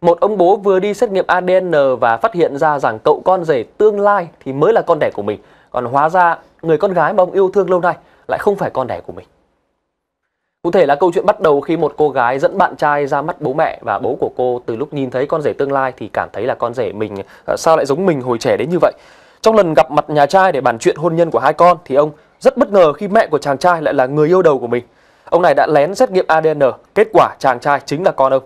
Một ông bố vừa đi xét nghiệm ADN và phát hiện ra rằng cậu con rể tương lai thì mới là con đẻ của mình. Còn hóa ra người con gái mà ông yêu thương lâu nay lại không phải con đẻ của mình. Cụ thể là câu chuyện bắt đầu khi một cô gái dẫn bạn trai ra mắt bố mẹ, và bố của cô từ lúc nhìn thấy con rể tương lai thì cảm thấy là con rể mình sao lại giống mình hồi trẻ đến như vậy. Trong lần gặp mặt nhà trai để bàn chuyện hôn nhân của hai con thì ông rất bất ngờ khi mẹ của chàng trai lại là người yêu đầu của mình. Ông này đã lén xét nghiệm ADN, kết quả chàng trai chính là con ông.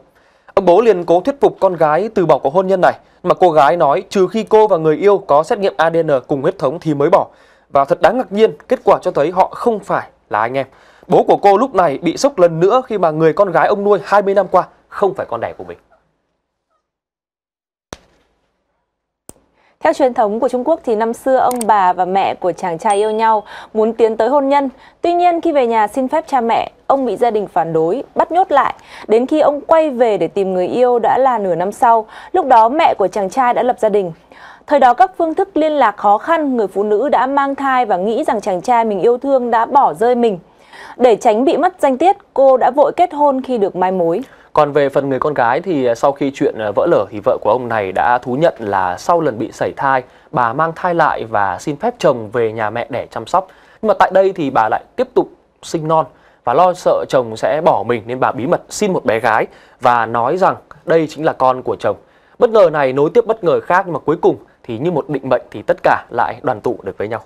Ông bố liền cố thuyết phục con gái từ bỏ cuộc hôn nhân này, mà cô gái nói trừ khi cô và người yêu có xét nghiệm ADN cùng huyết thống thì mới bỏ. Và thật đáng ngạc nhiên, kết quả cho thấy họ không phải là anh em. Bố của cô lúc này bị sốc lần nữa khi mà người con gái ông nuôi 20 năm qua không phải con đẻ của mình. Theo truyền thống của Trung Quốc thì năm xưa ông bà và mẹ của chàng trai yêu nhau muốn tiến tới hôn nhân. Tuy nhiên khi về nhà xin phép cha mẹ, ông bị gia đình phản đối, bắt nhốt lại. Đến khi ông quay về để tìm người yêu đã là nửa năm sau, lúc đó mẹ của chàng trai đã lập gia đình. Thời đó các phương thức liên lạc khó khăn, người phụ nữ đã mang thai và nghĩ rằng chàng trai mình yêu thương đã bỏ rơi mình. Để tránh bị mất danh tiết, cô đã vội kết hôn khi được mai mối. Còn về phần người con gái thì sau khi chuyện vỡ lở thì vợ của ông này đã thú nhận là sau lần bị sảy thai, bà mang thai lại và xin phép chồng về nhà mẹ để chăm sóc. Nhưng mà tại đây thì bà lại tiếp tục sinh non và lo sợ chồng sẽ bỏ mình nên bà bí mật xin một bé gái và nói rằng đây chính là con của chồng. Bất ngờ này nối tiếp bất ngờ khác, nhưng mà cuối cùng thì như một định mệnh thì tất cả lại đoàn tụ được với nhau.